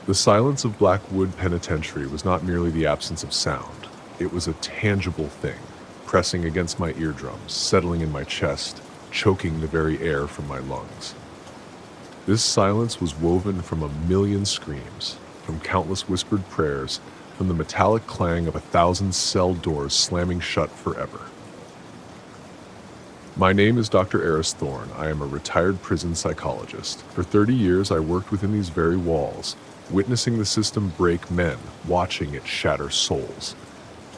The silence of Blackwood Penitentiary was not merely the absence of sound. It was a tangible thing, pressing against my eardrums, settling in my chest, choking the very air from my lungs. This silence was woven from a million screams, from countless whispered prayers, from the metallic clang of 1,000 cell doors slamming shut forever. My name is Dr. Aris Thorne. I am a retired prison psychologist. For 30 years, I worked within these very walls, witnessing the system break men, watching it shatter souls.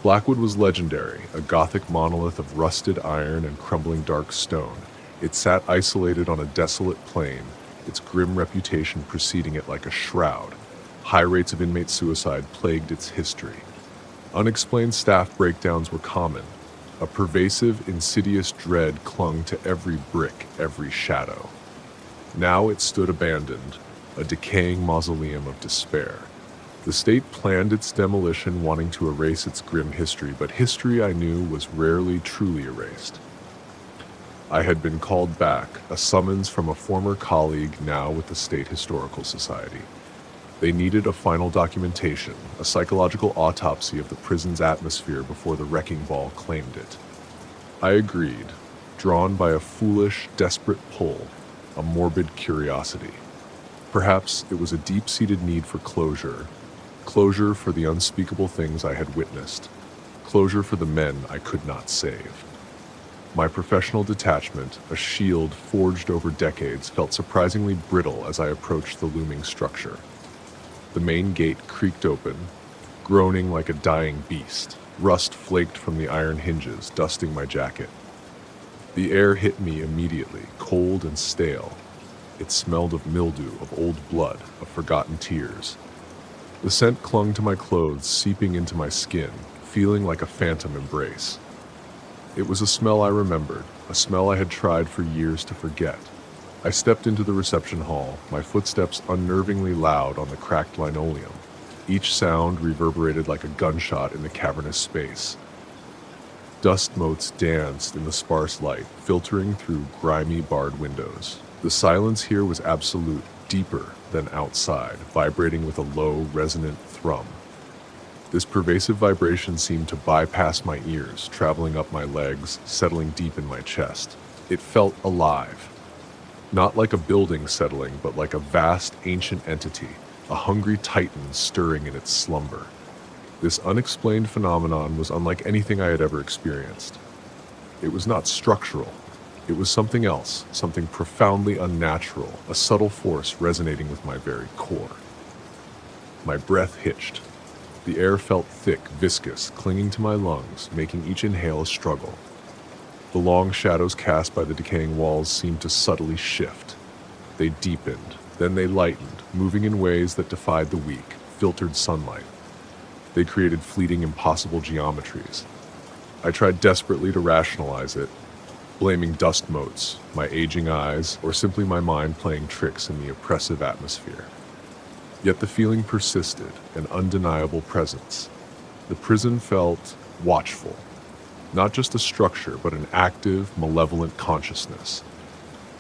Blackwood was legendary, a Gothic monolith of rusted iron and crumbling dark stone. It sat isolated on a desolate plain, its grim reputation preceding it like a shroud. High rates of inmate suicide plagued its history. Unexplained staff breakdowns were common. A pervasive, insidious dread clung to every brick, every shadow. Now it stood abandoned, a decaying mausoleum of despair. The state planned its demolition, wanting to erase its grim history, but history, I knew, was rarely truly erased. I had been called back, a summons from a former colleague now with the State Historical Society. They needed a final documentation, a psychological autopsy of the prison's atmosphere before the wrecking ball claimed it. I agreed, drawn by a foolish, desperate pull, a morbid curiosity. Perhaps it was a deep-seated need for closure for the unspeakable things I had witnessed, closure for the men I could not save. My professional detachment, a shield forged over decades, felt surprisingly brittle as I approached the looming structure. The main gate creaked open, groaning like a dying beast. Rust flaked from the iron hinges, dusting my jacket. The air hit me immediately, cold and stale. It smelled of mildew, of old blood, of forgotten tears. The scent clung to my clothes, seeping into my skin, feeling like a phantom embrace. It was a smell I remembered, a smell I had tried for years to forget. I stepped into the reception hall, my footsteps unnervingly loud on the cracked linoleum. Each sound reverberated like a gunshot in the cavernous space. Dust motes danced in the sparse light, filtering through grimy barred windows. The silence here was absolute, deeper than outside, vibrating with a low, resonant thrum. This pervasive vibration seemed to bypass my ears, traveling up my legs, settling deep in my chest. It felt alive. Not like a building settling, but like a vast, ancient entity, a hungry titan stirring in its slumber. This unexplained phenomenon was unlike anything I had ever experienced. It was not structural. It was something else, something profoundly unnatural, a subtle force resonating with my very core. My breath hitched. The air felt thick, viscous, clinging to my lungs, making each inhale a struggle. The long shadows cast by the decaying walls seemed to subtly shift. They deepened, then they lightened, moving in ways that defied the weak, filtered sunlight. They created fleeting, impossible geometries. I tried desperately to rationalize it, blaming dust motes, my aging eyes, or simply my mind playing tricks in the oppressive atmosphere. Yet the feeling persisted, an undeniable presence. The prison felt watchful. Not just a structure, but an active, malevolent consciousness.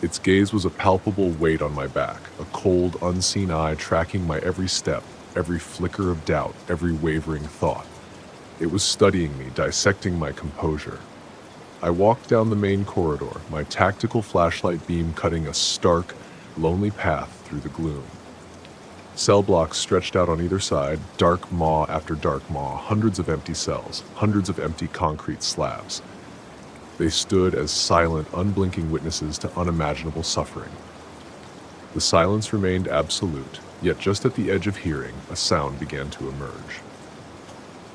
Its gaze was a palpable weight on my back, a cold, unseen eye tracking my every step, every flicker of doubt, every wavering thought. It was studying me, dissecting my composure. I walked down the main corridor, my tactical flashlight beam cutting a stark, lonely path through the gloom. Cell blocks stretched out on either side, dark maw after dark maw, hundreds of empty cells, hundreds of empty concrete slabs. They stood as silent, unblinking witnesses to unimaginable suffering. The silence remained absolute, yet just at the edge of hearing, a sound began to emerge.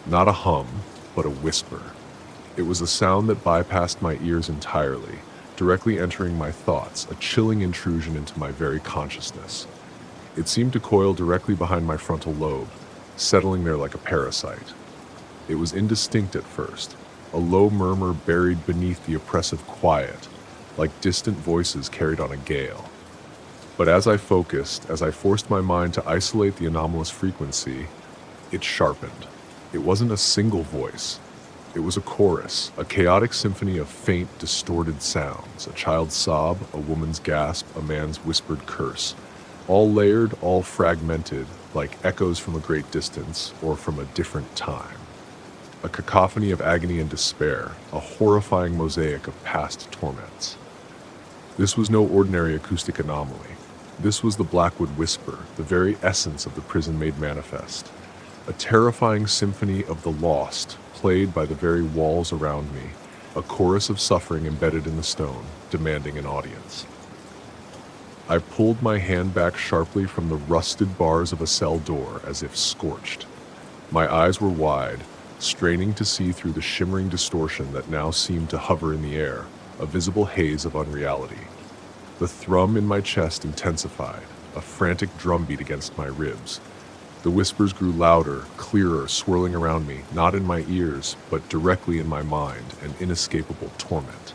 Not a hum, but a whisper. It was a sound that bypassed my ears entirely, directly entering my thoughts, a chilling intrusion into my very consciousness. It seemed to coil directly behind my frontal lobe, settling there like a parasite. It was indistinct at first, a low murmur buried beneath the oppressive quiet, like distant voices carried on a gale. But as I focused, as I forced my mind to isolate the anomalous frequency, it sharpened. It wasn't a single voice. It was a chorus, a chaotic symphony of faint, distorted sounds, a child's sob, a woman's gasp, a man's whispered curse. All layered, all fragmented, like echoes from a great distance or from a different time. A cacophony of agony and despair, a horrifying mosaic of past torments. This was no ordinary acoustic anomaly. This was the Blackwood whisper, the very essence of the prison made manifest. A terrifying symphony of the lost, played by the very walls around me, a chorus of suffering embedded in the stone, demanding an audience. I pulled my hand back sharply from the rusted bars of a cell door as if scorched. My eyes were wide, straining to see through the shimmering distortion that now seemed to hover in the air, a visible haze of unreality. The thrum in my chest intensified, a frantic drumbeat against my ribs. The whispers grew louder, clearer, swirling around me, not in my ears, but directly in my mind, an inescapable torment.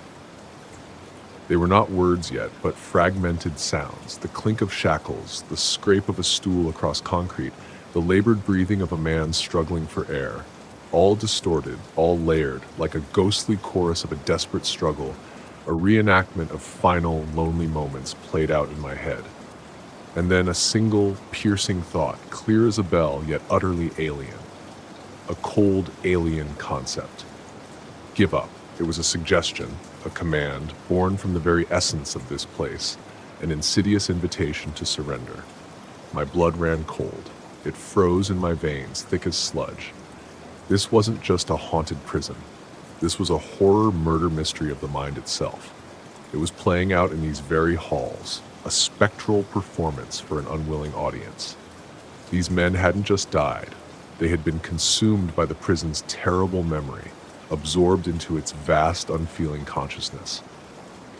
They were not words yet, but fragmented sounds, the clink of shackles, the scrape of a stool across concrete, the labored breathing of a man struggling for air, all distorted, all layered, like a ghostly chorus of a desperate struggle, a reenactment of final, lonely moments played out in my head. And then a single, piercing thought, clear as a bell, yet utterly alien. A cold, alien concept. Give up. It was a suggestion, a command, born from the very essence of this place, an insidious invitation to surrender. My blood ran cold. It froze in my veins, thick as sludge. This wasn't just a haunted prison. This was a horror murder mystery of the mind itself. It was playing out in these very halls, a spectral performance for an unwilling audience. These men hadn't just died. They had been consumed by the prison's terrible memory, absorbed into its vast, unfeeling consciousness.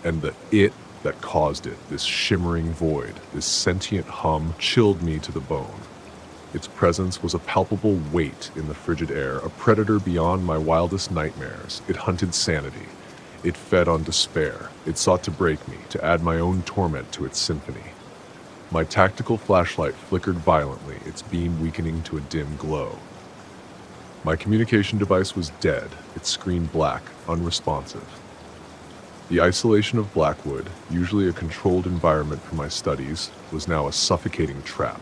And the it that caused it, this shimmering void, this sentient hum, chilled me to the bone. Its presence was a palpable weight in the frigid air, a predator beyond my wildest nightmares. It hunted sanity. It fed on despair. It sought to break me, to add my own torment to its symphony. My tactical flashlight flickered violently, its beam weakening to a dim glow. My communication device was dead, its screen black, unresponsive. The isolation of Blackwood, usually a controlled environment for my studies, was now a suffocating trap.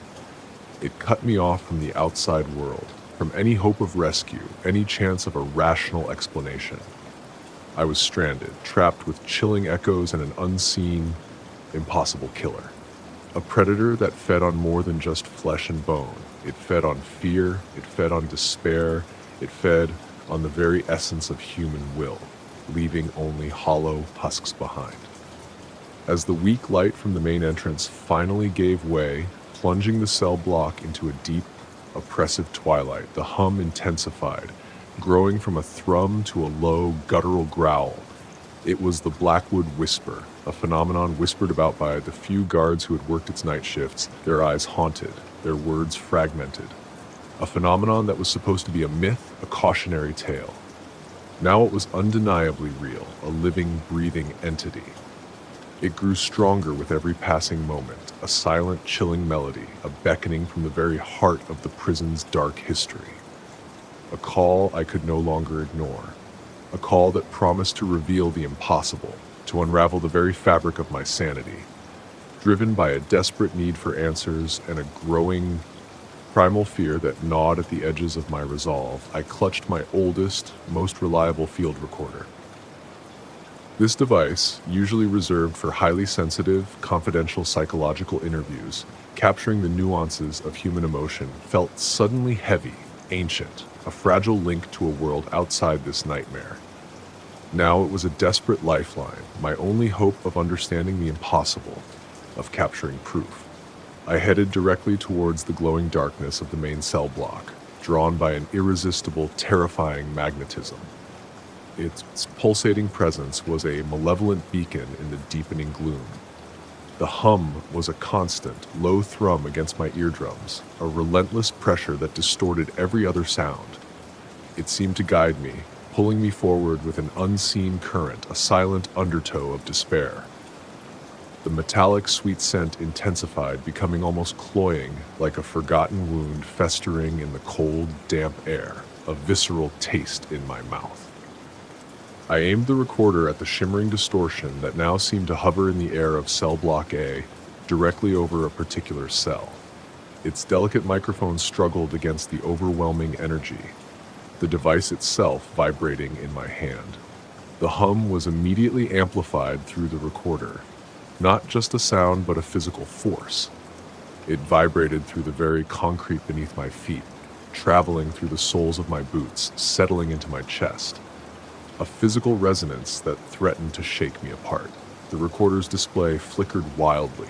It cut me off from the outside world, from any hope of rescue, any chance of a rational explanation. I was stranded, trapped with chilling echoes and an unseen, impossible killer. A predator that fed on more than just flesh and bone. It fed on fear, it fed on despair, it fed on the very essence of human will, leaving only hollow husks behind. As the weak light from the main entrance finally gave way, plunging the cell block into a deep, oppressive twilight, the hum intensified, growing from a thrum to a low, guttural growl. It was the Blackwood whisper, a phenomenon whispered about by the few guards who had worked its night shifts, their eyes haunted, their words fragmented. A phenomenon that was supposed to be a myth, a cautionary tale. Now it was undeniably real, a living, breathing entity. It grew stronger with every passing moment, a silent, chilling melody, a beckoning from the very heart of the prison's dark history. A call I could no longer ignore. A call that promised to reveal the impossible, to unravel the very fabric of my sanity. Driven by a desperate need for answers and a growing, primal fear that gnawed at the edges of my resolve, I clutched my oldest, most reliable field recorder. This device, usually reserved for highly sensitive, confidential psychological interviews, capturing the nuances of human emotion, felt suddenly heavy, ancient, a fragile link to a world outside this nightmare. Now it was a desperate lifeline, my only hope of understanding the impossible, of capturing proof. I headed directly towards the glowing darkness of the main cell block, drawn by an irresistible, terrifying magnetism. Its pulsating presence was a malevolent beacon in the deepening gloom. The hum was a constant, low thrum against my eardrums, a relentless pressure that distorted every other sound. It seemed to guide me, pulling me forward with an unseen current, a silent undertow of despair. The metallic, sweet scent intensified, becoming almost cloying, like a forgotten wound festering in the cold, damp air, a visceral taste in my mouth. I aimed the recorder at the shimmering distortion that now seemed to hover in the air of cell block A, directly over a particular cell. Its delicate microphone struggled against the overwhelming energy, the device itself vibrating in my hand. The hum was immediately amplified through the recorder, not just a sound but a physical force. It vibrated through the very concrete beneath my feet, traveling through the soles of my boots, settling into my chest. A physical resonance that threatened to shake me apart. The recorder's display flickered wildly.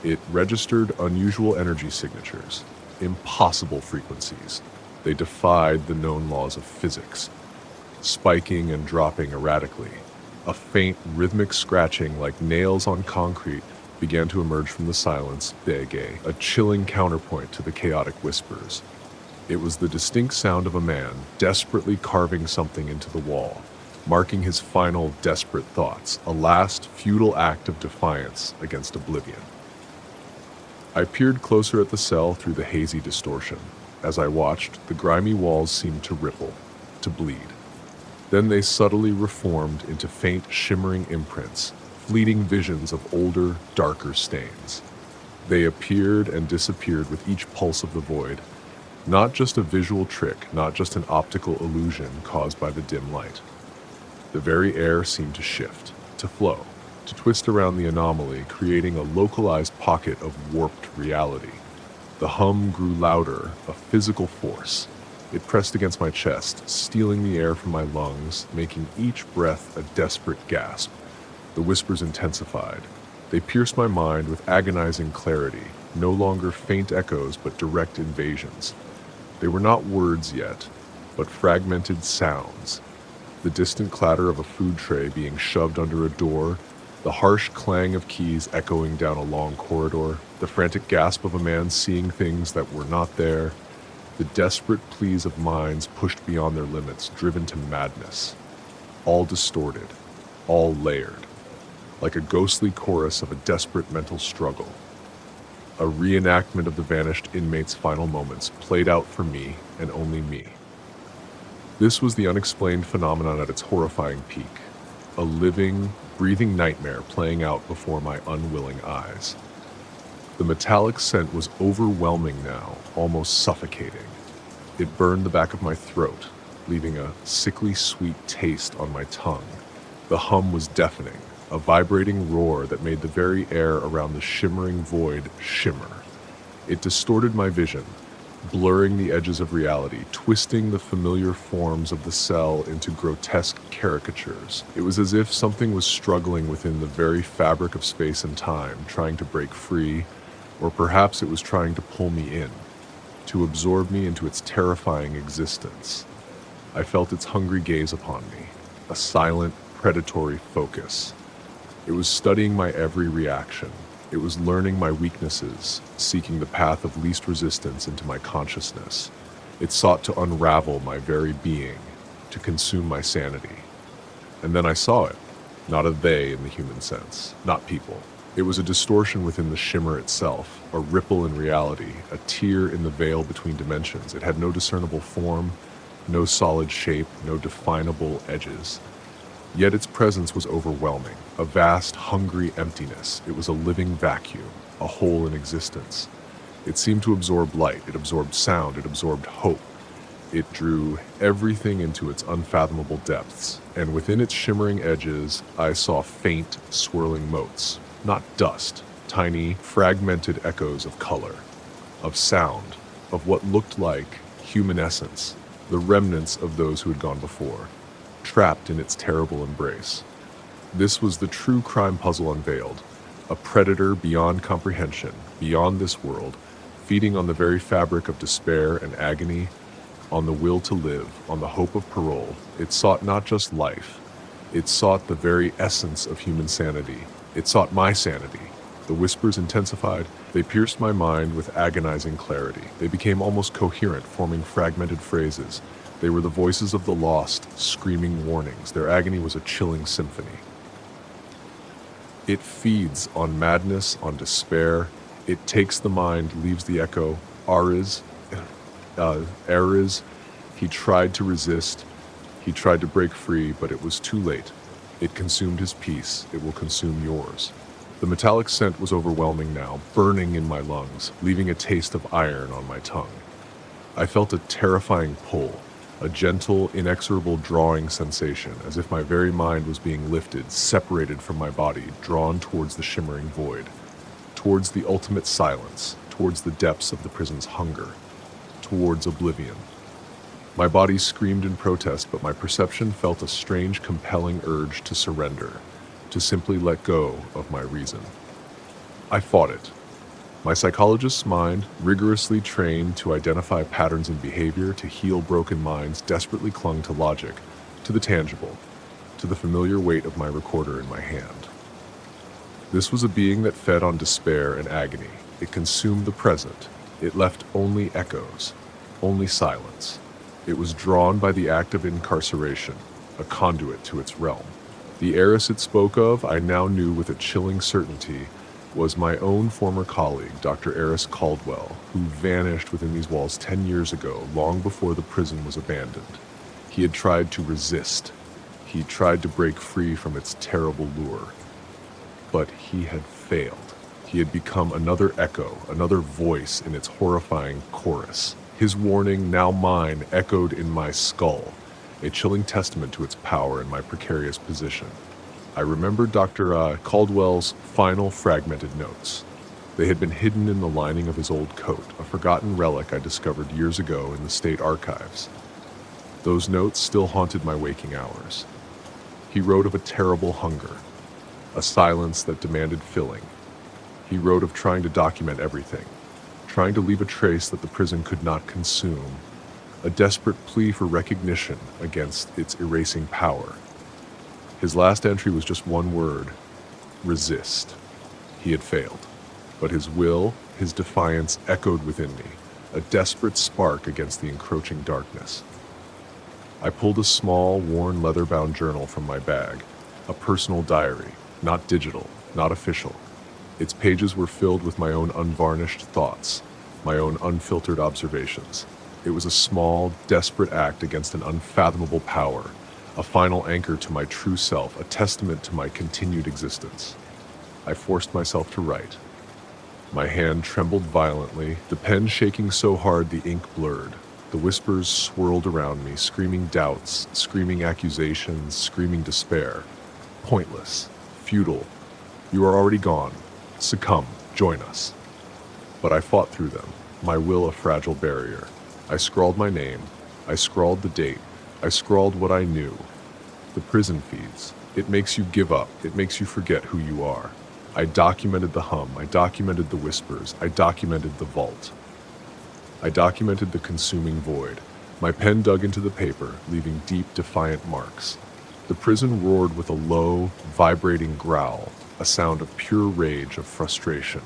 It registered unusual energy signatures, impossible frequencies. They defied the known laws of physics, spiking and dropping erratically. A faint, rhythmic scratching like nails on concrete began to emerge from the silence, a chilling counterpoint to the chaotic whispers. It was the distinct sound of a man desperately carving something into the wall, marking his final desperate thoughts, a last futile act of defiance against oblivion. I peered closer at the cell through the hazy distortion. As I watched, the grimy walls seemed to ripple, to bleed. Then they subtly reformed into faint, shimmering imprints, fleeting visions of older, darker stains. They appeared and disappeared with each pulse of the void, not just a visual trick, not just an optical illusion caused by the dim light. The very air seemed to shift, to flow, to twist around the anomaly, creating a localized pocket of warped reality. The hum grew louder, a physical force. It pressed against my chest, stealing the air from my lungs, making each breath a desperate gasp. The whispers intensified. They pierced my mind with agonizing clarity, no longer faint echoes but direct invasions. They were not words yet, but fragmented sounds. The distant clatter of a food tray being shoved under a door, the harsh clang of keys echoing down a long corridor, the frantic gasp of a man seeing things that were not there, the desperate pleas of minds pushed beyond their limits, driven to madness. All distorted, all layered, like a ghostly chorus of a desperate mental struggle. A reenactment of the vanished inmate's final moments played out for me and only me. This was the unexplained phenomenon at its horrifying peak, a living, breathing nightmare playing out before my unwilling eyes. The metallic scent was overwhelming now, almost suffocating. It burned the back of my throat, leaving a sickly sweet taste on my tongue. The hum was deafening, a vibrating roar that made the very air around the shimmering void shimmer. It distorted my vision, blurring the edges of reality, twisting the familiar forms of the cell into grotesque caricatures. It was as if something was struggling within the very fabric of space and time, trying to break free, or perhaps it was trying to pull me in, to absorb me into its terrifying existence. I felt its hungry gaze upon me, a silent, predatory focus. It was studying my every reaction. It was learning my weaknesses, seeking the path of least resistance into my consciousness. It sought to unravel my very being, to consume my sanity. And then I saw it, not a they in the human sense, not people. It was a distortion within the shimmer itself, a ripple in reality, a tear in the veil between dimensions. It had no discernible form, no solid shape, no definable edges. Yet its presence was overwhelming, a vast, hungry emptiness. It was a living vacuum, a hole in existence. It seemed to absorb light, it absorbed sound, it absorbed hope. It drew everything into its unfathomable depths, and within its shimmering edges, I saw faint, swirling motes, not dust, tiny, fragmented echoes of color, of sound, of what looked like human essence, the remnants of those who had gone before, trapped in its terrible embrace. This was the true crime puzzle unveiled, a predator beyond comprehension, beyond this world, feeding on the very fabric of despair and agony, on the will to live, on the hope of parole. It sought not just life, it sought the very essence of human sanity. It sought my sanity. The whispers intensified. They pierced my mind with agonizing clarity. They became almost coherent, forming fragmented phrases. They were the voices of the lost, screaming warnings. Their agony was a chilling symphony. It feeds on madness, on despair. It takes the mind, leaves the echo. Aris, he tried to resist. He tried to break free, but it was too late. It consumed his peace. It will consume yours. The metallic scent was overwhelming now, burning in my lungs, leaving a taste of iron on my tongue. I felt a terrifying pull, a gentle, inexorable drawing sensation, as if my very mind was being lifted, separated from my body, drawn towards the shimmering void, towards the ultimate silence, towards the depths of the prison's hunger, towards oblivion. My body screamed in protest, but my perception felt a strange, compelling urge to surrender, to simply let go of my reason. I fought it. My psychologist's mind, rigorously trained to identify patterns in behavior, to heal broken minds, desperately clung to logic, to the tangible, to the familiar weight of my recorder in my hand. This was a being that fed on despair and agony. It consumed the present. It left only echoes, only silence. It was drawn by the act of incarceration, a conduit to its realm. The Aris it spoke of, I now knew with a chilling certainty, was my own former colleague, Dr. Aris Caldwell, who vanished within these walls 10 years ago, long before the prison was abandoned. He had tried to resist. He tried to break free from its terrible lure. But he had failed. He had become another echo, another voice in its horrifying chorus. His warning, now mine, echoed in my skull, a chilling testament to its power and my precarious position. I remembered Dr. Caldwell's final fragmented notes. They had been hidden in the lining of his old coat, a forgotten relic I discovered years ago in the state archives. Those notes still haunted my waking hours. He wrote of a terrible hunger, a silence that demanded filling. He wrote of trying to document everything, trying to leave a trace that the prison could not consume, a desperate plea for recognition against its erasing power. His last entry was just one word: resist. He had failed, but his will, his defiance echoed within me, a desperate spark against the encroaching darkness. I pulled a small, worn leather-bound journal from my bag, a personal diary, not digital, not official. Its pages were filled with my own unvarnished thoughts, my own unfiltered observations. It was a small, desperate act against an unfathomable power, a final anchor to my true self, a testament to my continued existence. I forced myself to write. My hand trembled violently, the pen shaking so hard the ink blurred. The whispers swirled around me, screaming doubts, screaming accusations, screaming despair. Pointless, futile. You are already gone. Succumb, join us. But I fought through them, my will a fragile barrier. I scrawled my name. I scrawled the date. I scrawled what I knew. The prison feeds. It makes you give up. It makes you forget who you are. I documented the hum. I documented the whispers. I documented the vault. I documented the consuming void. My pen dug into the paper, leaving deep, defiant marks. The prison roared with a low, vibrating growl, a sound of pure rage, of frustration.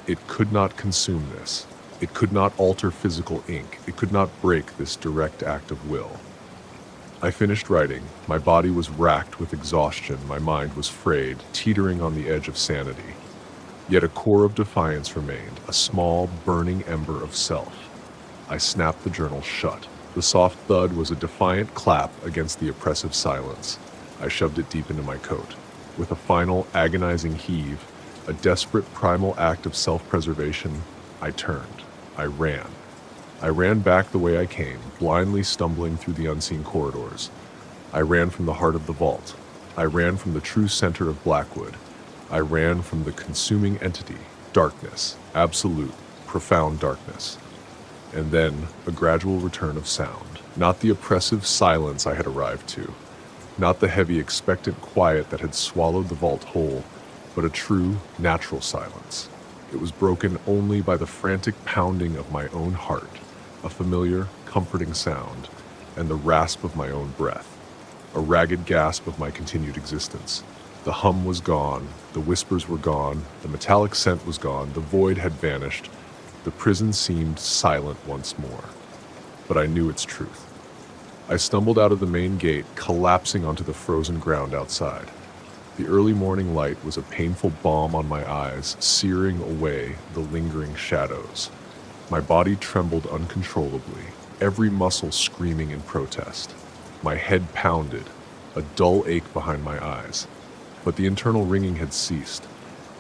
It could not consume this. It could not alter physical ink. It could not break this direct act of will. I finished writing. My body was racked with exhaustion. My mind was frayed, teetering on the edge of sanity. Yet a core of defiance remained, a small, burning ember of self. I snapped the journal shut. The soft thud was a defiant clap against the oppressive silence. I shoved it deep into my coat. With a final, agonizing heave, a desperate, primal act of self-preservation, I turned. I ran. I ran back the way I came, blindly stumbling through the unseen corridors. I ran from the heart of the vault. I ran from the true center of Blackwood. I ran from the consuming entity, darkness, absolute, profound darkness. And then a gradual return of sound. Not the oppressive silence I had arrived to, not the heavy, expectant quiet that had swallowed the vault whole, but a true, natural silence. It was broken only by the frantic pounding of my own heart, a familiar, comforting sound, and the rasp of my own breath, a ragged gasp of my continued existence. The hum was gone, the whispers were gone, the metallic scent was gone, the void had vanished, the prison seemed silent once more. But I knew its truth. I stumbled out of the main gate, collapsing onto the frozen ground outside. The early morning light was a painful balm on my eyes, searing away the lingering shadows. My body trembled uncontrollably, every muscle screaming in protest. My head pounded, a dull ache behind my eyes. But the internal ringing had ceased.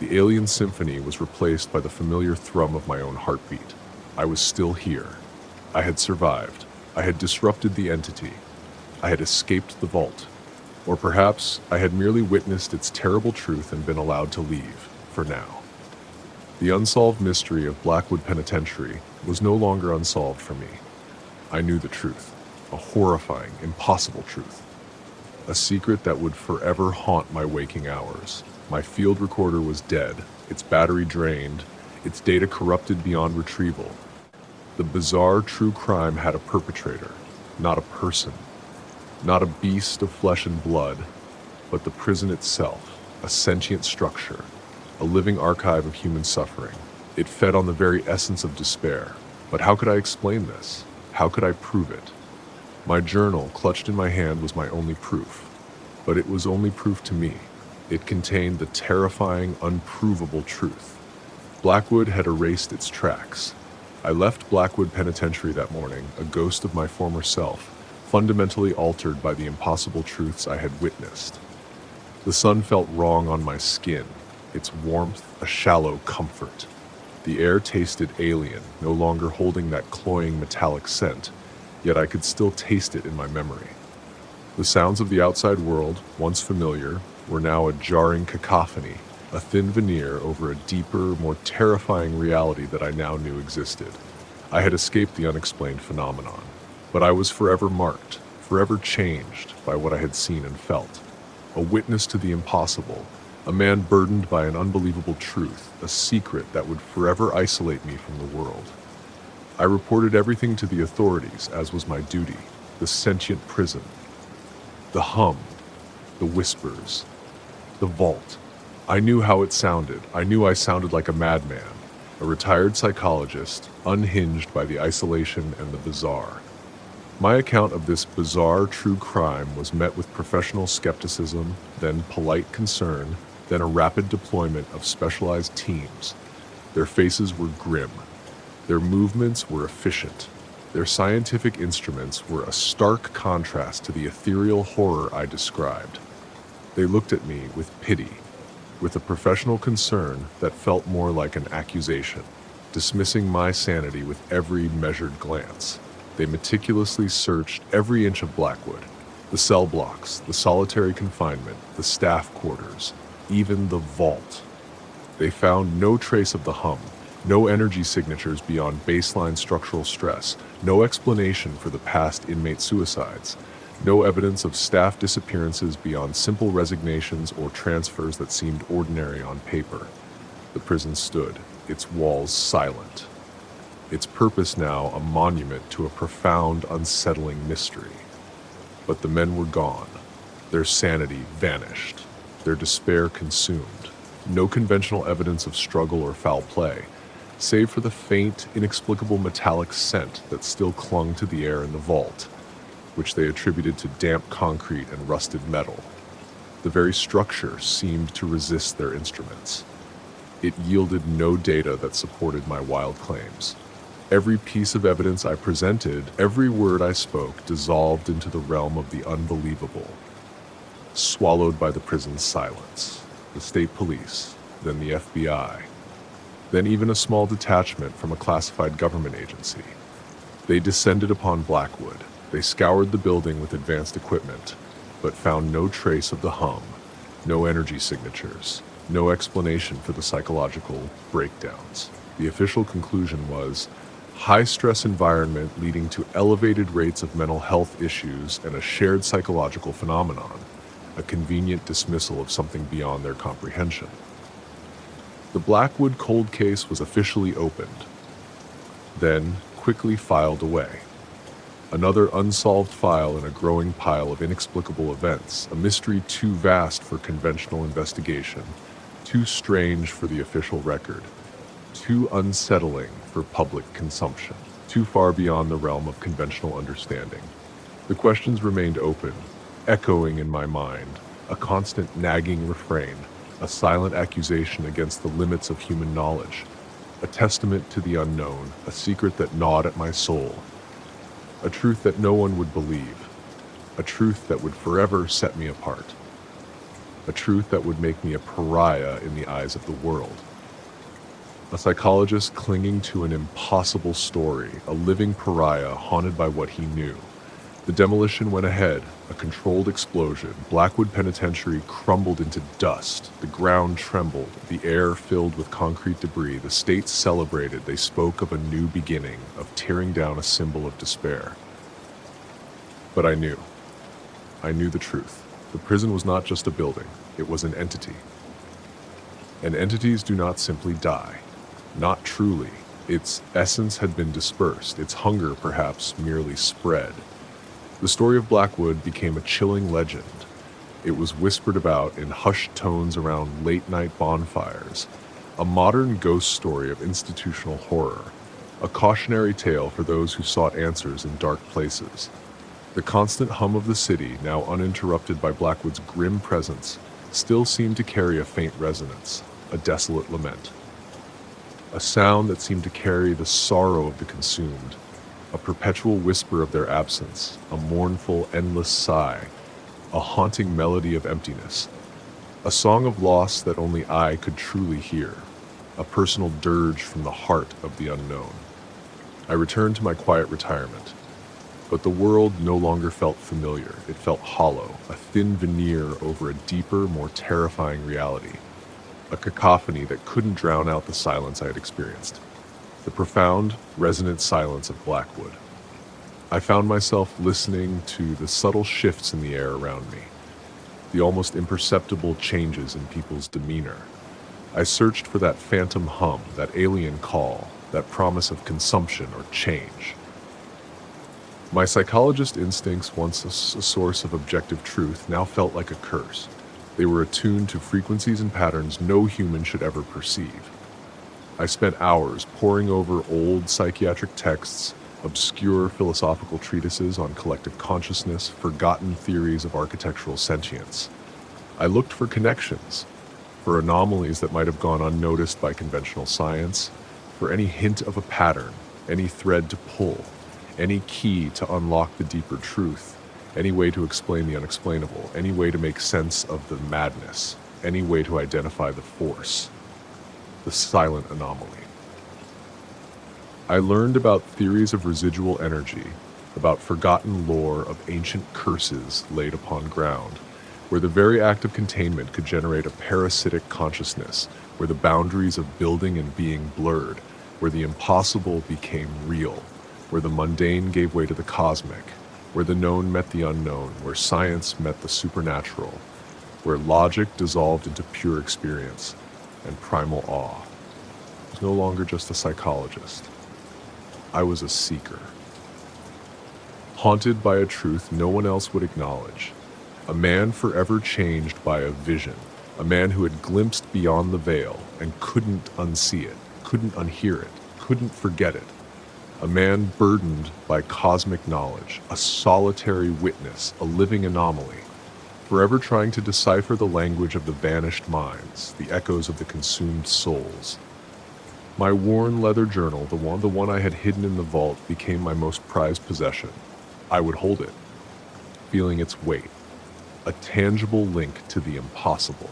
The alien symphony was replaced by the familiar thrum of my own heartbeat. I was still here. I had survived. I had disrupted the entity. I had escaped the vault. Or perhaps I had merely witnessed its terrible truth and been allowed to leave, for now. The unsolved mystery of Blackwood Penitentiary was no longer unsolved for me. I knew the truth, a horrifying, impossible truth. A secret that would forever haunt my waking hours. My field recorder was dead, its battery drained, its data corrupted beyond retrieval. The bizarre true crime had a perpetrator, not a person. Not a beast of flesh and blood, but the prison itself, a sentient structure, a living archive of human suffering. It fed on the very essence of despair. But how could I explain this? How could I prove it? My journal, clutched in my hand, was my only proof. But it was only proof to me. It contained the terrifying, unprovable truth. Blackwood had erased its tracks. I left Blackwood Penitentiary that morning, a ghost of my former self, fundamentally altered by the impossible truths I had witnessed. The sun felt wrong on my skin, its warmth a shallow comfort. The air tasted alien, no longer holding that cloying metallic scent, yet I could still taste it in my memory. The sounds of the outside world, once familiar, were now a jarring cacophony, a thin veneer over a deeper, more terrifying reality that I now knew existed. I had escaped the unexplained phenomenon. But I was forever marked, forever changed by what I had seen and felt. A witness to the impossible, a man burdened by an unbelievable truth, a secret that would forever isolate me from the world. I reported everything to the authorities, as was my duty. The sentient prison, the hum, the whispers, the vault. I knew how it sounded. I knew I sounded like a madman, a retired psychologist, unhinged by the isolation and the bizarre. My account of this bizarre true crime was met with professional skepticism, then polite concern, then a rapid deployment of specialized teams. Their faces were grim. Their movements were efficient. Their scientific instruments were a stark contrast to the ethereal horror I described. They looked at me with pity, with a professional concern that felt more like an accusation, dismissing my sanity with every measured glance. They meticulously searched every inch of Blackwood, the cell blocks, the solitary confinement, the staff quarters, even the vault. They found no trace of the hum, no energy signatures beyond baseline structural stress, no explanation for the past inmate suicides, no evidence of staff disappearances beyond simple resignations or transfers that seemed ordinary on paper. The prison stood, its walls silent. Its purpose now a monument to a profound, unsettling mystery. But the men were gone. Their sanity vanished. Their despair consumed. No conventional evidence of struggle or foul play, save for the faint, inexplicable metallic scent that still clung to the air in the vault, which they attributed to damp concrete and rusted metal. The very structure seemed to resist their instruments. It yielded no data that supported my wild claims. Every piece of evidence I presented, every word I spoke, dissolved into the realm of the unbelievable, swallowed by the prison's silence, the state police, then the FBI, then even a small detachment from a classified government agency. They descended upon Blackwood. They scoured the building with advanced equipment, but found no trace of the hum, no energy signatures, no explanation for the psychological breakdowns. The official conclusion was high-stress environment leading to elevated rates of mental health issues and a shared psychological phenomenon, a convenient dismissal of something beyond their comprehension. The Blackwood cold case was officially opened, then quickly filed away. Another unsolved file in a growing pile of inexplicable events, a mystery too vast for conventional investigation, too strange for the official record, too unsettling for public consumption, too far beyond the realm of conventional understanding. The questions remained open, echoing in my mind, a constant nagging refrain, a silent accusation against the limits of human knowledge, a testament to the unknown, a secret that gnawed at my soul, a truth that no one would believe, a truth that would forever set me apart. a truth that would make me a pariah in the eyes of the world. A psychologist clinging to an impossible story, a living pariah haunted by what he knew. The demolition went ahead, a controlled explosion. Blackwood Penitentiary crumbled into dust. The ground trembled, the air filled with concrete debris. The state celebrated. They spoke of a new beginning, of tearing down a symbol of despair. But I knew the truth. The prison was not just a building, it was an entity. And entities do not simply die. Not truly. Its essence had been dispersed, its hunger perhaps merely spread. The story of Blackwood became a chilling legend. It was whispered about in hushed tones around late-night bonfires, a modern ghost story of institutional horror, a cautionary tale for those who sought answers in dark places. The constant hum of the city, now uninterrupted by Blackwood's grim presence, still seemed to carry a faint resonance, a desolate lament. A sound that seemed to carry the sorrow of the consumed, a perpetual whisper of their absence, a mournful, endless sigh, a haunting melody of emptiness, a song of loss that only I could truly hear, a personal dirge from the heart of the unknown. I returned to my quiet retirement, but the world no longer felt familiar. It felt hollow, a thin veneer over a deeper, more terrifying reality, a cacophony that couldn't drown out the silence I had experienced. The profound, resonant silence of Blackwood. I found myself listening to the subtle shifts in the air around me, the almost imperceptible changes in people's demeanor. I searched for that phantom hum, that alien call, that promise of consumption or change. My psychologist instincts, once a source of objective truth, now felt like a curse. They were attuned to frequencies and patterns no human should ever perceive. I spent hours poring over old psychiatric texts, obscure philosophical treatises on collective consciousness, forgotten theories of architectural sentience. I looked for connections, for anomalies that might have gone unnoticed by conventional science, for any hint of a pattern, any thread to pull, any key to unlock the deeper truth, any way to explain the unexplainable, any way to make sense of the madness, any way to identify the force. The silent anomaly. I learned about theories of residual energy, about forgotten lore of ancient curses laid upon ground, where the very act of containment could generate a parasitic consciousness, where the boundaries of building and being blurred, where the impossible became real, where the mundane gave way to the cosmic, where the known met the unknown, where science met the supernatural, where logic dissolved into pure experience and primal awe. I was no longer just a psychologist. I was a seeker. Haunted by a truth no one else would acknowledge. A man forever changed by a vision. A man who had glimpsed beyond the veil and couldn't unsee it, couldn't unhear it, couldn't forget it. A man burdened by cosmic knowledge, a solitary witness, a living anomaly, forever trying to decipher the language of the vanished minds, the echoes of the consumed souls. My worn leather journal, the one I had hidden in the vault, became my most prized possession. I would hold it, feeling its weight, a tangible link to the impossible.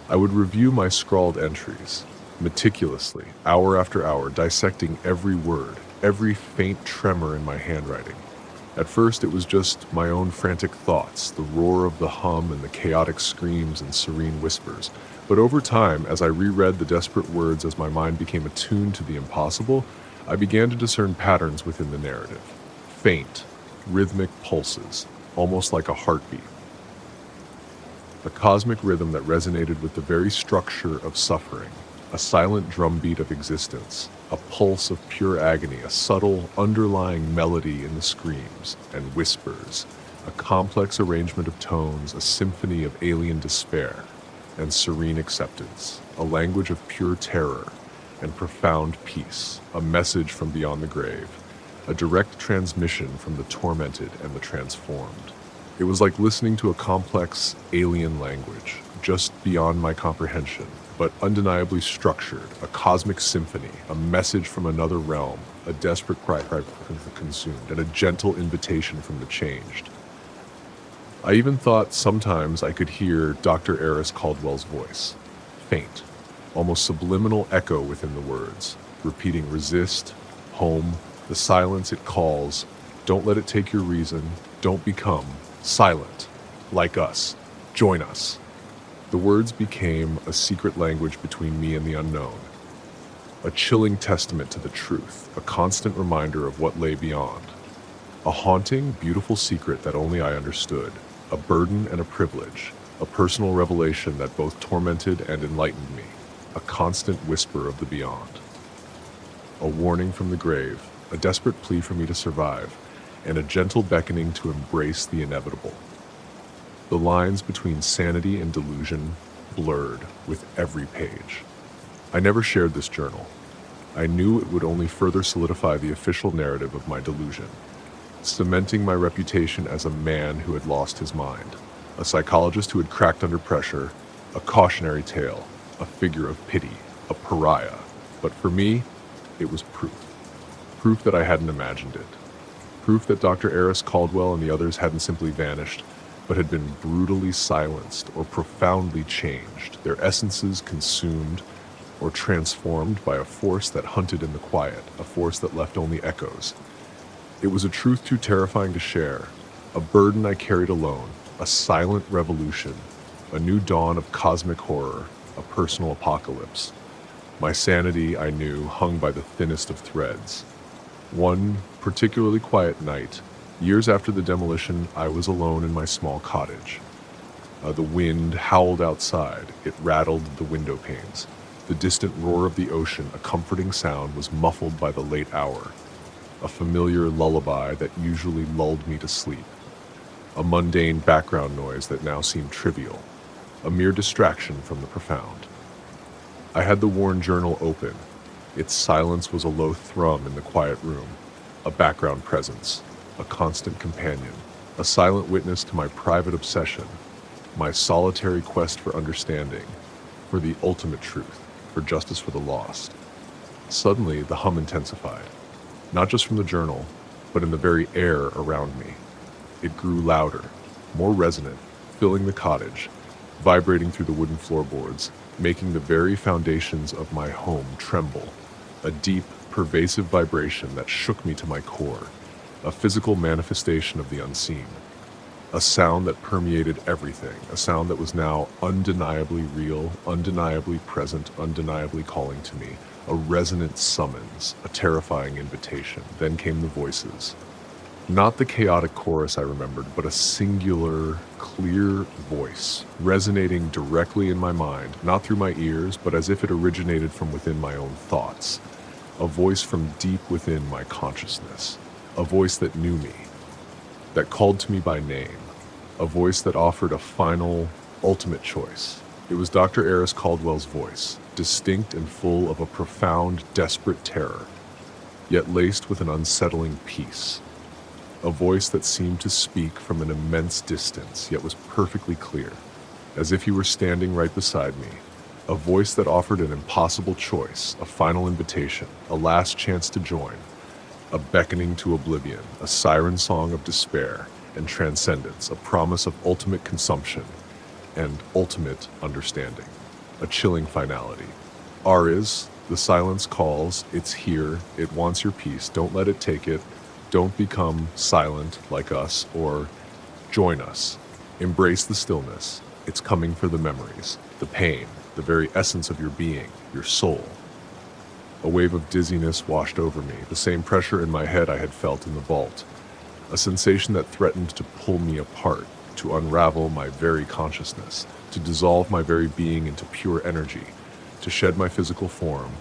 I would review my scrawled entries, meticulously, hour after hour, dissecting every word, every faint tremor in my handwriting. At first, it was just my own frantic thoughts, the roar of the hum and the chaotic screams and serene whispers. But over time, as I reread the desperate words, as my mind became attuned to the impossible, I began to discern patterns within the narrative. Faint, rhythmic pulses, almost like a heartbeat. A cosmic rhythm that resonated with the very structure of suffering, a silent drumbeat of existence, a pulse of pure agony, a subtle, underlying melody in the screams and whispers, a complex arrangement of tones, a symphony of alien despair and serene acceptance, a language of pure terror and profound peace, a message from beyond the grave, a direct transmission from the tormented and the transformed. It was like listening to a complex alien language, just beyond my comprehension, but undeniably structured, a cosmic symphony, a message from another realm, a desperate cry from the consumed, and a gentle invitation from the changed. I even thought sometimes I could hear Dr. Aris Caldwell's voice, faint, almost subliminal echo within the words, repeating resist, home, the silence it calls, don't let it take your reason, don't become silent, like us, join us. The words became a secret language between me and the unknown, a chilling testament to the truth, a constant reminder of what lay beyond. A haunting, beautiful secret that only I understood, a burden and a privilege, a personal revelation that both tormented and enlightened me, a constant whisper of the beyond. A warning from the grave, a desperate plea for me to survive, and a gentle beckoning to embrace the inevitable. The lines between sanity and delusion blurred with every page. I never shared this journal. I knew it would only further solidify the official narrative of my delusion, cementing my reputation as a man who had lost his mind, a psychologist who had cracked under pressure, a cautionary tale, a figure of pity, a pariah. But for me, it was proof. Proof that I hadn't imagined it. Proof that Dr. Aris Caldwell and the others hadn't simply vanished, but had been brutally silenced or profoundly changed, their essences consumed or transformed by a force that hunted in the quiet, a force that left only echoes. It was a truth too terrifying to share, a burden I carried alone, a silent revolution, a new dawn of cosmic horror, a personal apocalypse. My sanity, I knew, hung by the thinnest of threads. One particularly quiet night, years after the demolition, I was alone in my small cottage. The wind howled outside, it rattled the window panes. The distant roar of the ocean, a comforting sound, was muffled by the late hour. A familiar lullaby that usually lulled me to sleep. A mundane background noise that now seemed trivial, a mere distraction from the profound. I had the worn journal open. Its silence was a low thrum in the quiet room, a background presence, a constant companion, a silent witness to my private obsession, my solitary quest for understanding, for the ultimate truth, for justice for the lost. Suddenly, the hum intensified. Not just from the journal, but in the very air around me. It grew louder, more resonant, filling the cottage, vibrating through the wooden floorboards, making the very foundations of my home tremble. A deep, pervasive vibration that shook me to my core, a physical manifestation of the unseen. A sound that permeated everything, a sound that was now undeniably real, undeniably present, undeniably calling to me. A resonant summons, a terrifying invitation. Then came the voices. Not the chaotic chorus I remembered, but a singular, clear voice, resonating directly in my mind, not through my ears, but as if it originated from within my own thoughts. A voice from deep within my consciousness. A voice that knew me, that called to me by name. A voice that offered a final, ultimate choice. It was Dr. Aris Caldwell's voice, distinct and full of a profound, desperate terror, yet laced with an unsettling peace. A voice that seemed to speak from an immense distance, yet was perfectly clear, as if he were standing right beside me. A voice that offered an impossible choice, a final invitation, a last chance to join, a beckoning to oblivion, a siren song of despair and transcendence, a promise of ultimate consumption and ultimate understanding. A chilling finality. Aris, the silence calls, it's here, it wants your peace, don't let it take it, don't become silent like us, or join us. Embrace the stillness, it's coming for the memories, the pain, the very essence of your being, your soul. A wave of dizziness washed over me, the same pressure in my head I had felt in the vault, a sensation that threatened to pull me apart, to unravel my very consciousness, to dissolve my very being into pure energy, to shed my physical form,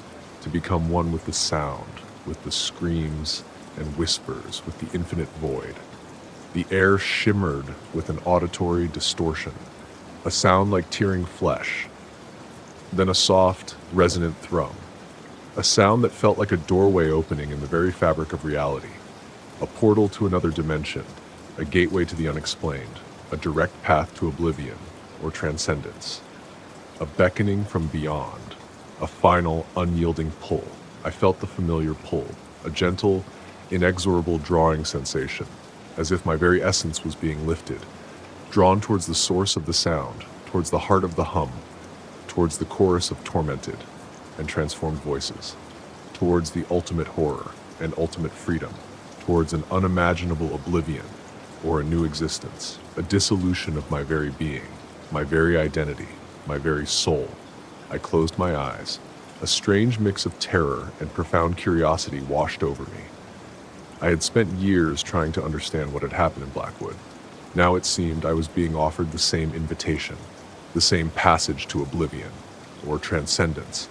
to become one with the sound, with the screams and whispers, with the infinite void. The air shimmered with an auditory distortion, a sound like tearing flesh, then a soft, resonant thrum, a sound that felt like a doorway opening in the very fabric of reality, a portal to another dimension, a gateway to the unexplained, a direct path to oblivion or transcendence, a beckoning from beyond, a final, unyielding pull. I felt the familiar pull, a gentle, inexorable drawing sensation, as if my very essence was being lifted, drawn towards the source of the sound, towards the heart of the hum, towards the chorus of tormented and transformed voices, towards the ultimate horror and ultimate freedom, towards an unimaginable oblivion or a new existence, a dissolution of my very being, my very identity, my very soul. I closed my eyes. A strange mix of terror and profound curiosity washed over me. I had spent years trying to understand what had happened in Blackwood. Now it seemed I was being offered the same invitation, the same passage to oblivion, or transcendence,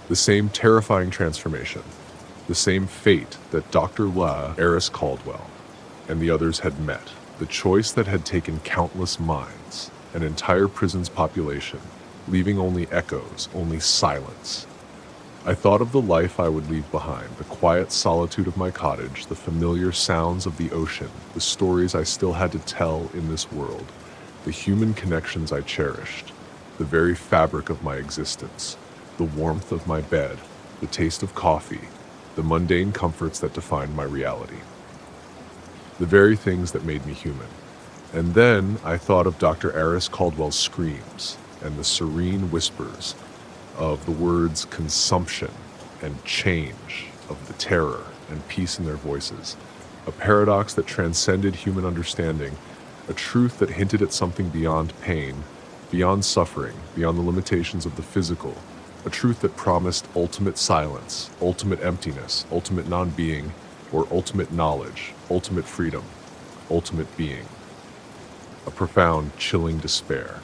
the same terrifying transformation, the same fate that Dr. Aris Caldwell and the others had met, the choice that had taken countless minds, an entire prison's population, leaving only echoes, only silence. I thought of the life I would leave behind, the quiet solitude of my cottage, the familiar sounds of the ocean, the stories I still had to tell in this world, the human connections I cherished, the very fabric of my existence, the warmth of my bed, the taste of coffee, the mundane comforts that defined my reality, the very things that made me human. And then I thought of Dr. Aris Caldwell's screams and the serene whispers of the words consumption and change, of the terror and peace in their voices, a paradox that transcended human understanding, a truth that hinted at something beyond pain, beyond suffering, beyond the limitations of the physical, a truth that promised ultimate silence, ultimate emptiness, ultimate non-being, or ultimate knowledge, ultimate freedom, ultimate being. A profound, chilling despair,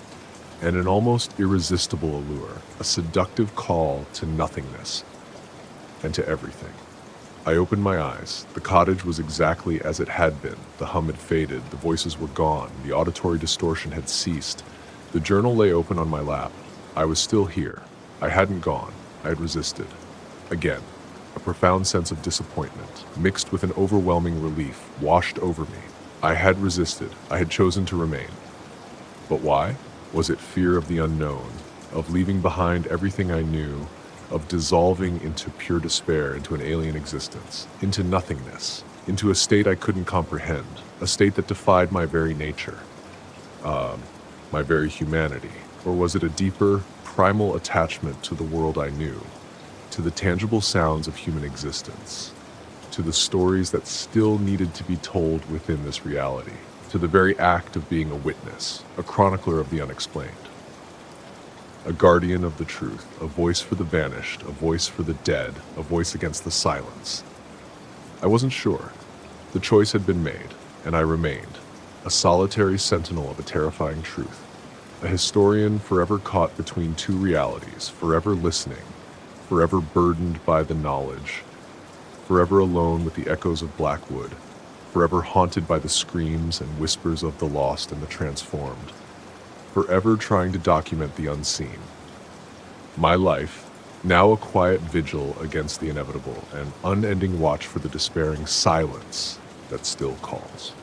and an almost irresistible allure, a seductive call to nothingness and to everything. I opened my eyes. The cottage was exactly as it had been. The hum had faded, the voices were gone, the auditory distortion had ceased. The journal lay open on my lap. I was still here. I hadn't gone. I had resisted. Again, a profound sense of disappointment, mixed with an overwhelming relief, washed over me. I had resisted. I had chosen to remain. But why? Was it fear of the unknown, of leaving behind everything I knew, of dissolving into pure despair, into an alien existence, into nothingness, into a state I couldn't comprehend, a state that defied my very nature, my very humanity? Or was it a deeper, primal attachment to the world I knew, to the tangible sounds of human existence, to the stories that still needed to be told within this reality, to the very act of being a witness, a chronicler of the unexplained, a guardian of the truth, a voice for the vanished, a voice for the dead, a voice against the silence? I wasn't sure. The choice had been made, and I remained, a solitary sentinel of a terrifying truth, a historian forever caught between two realities, forever listening, forever burdened by the knowledge, forever alone with the echoes of Blackwood, forever haunted by the screams and whispers of the lost and the transformed, forever trying to document the unseen. My life, now a quiet vigil against the inevitable, an unending watch for the despairing silence that still calls.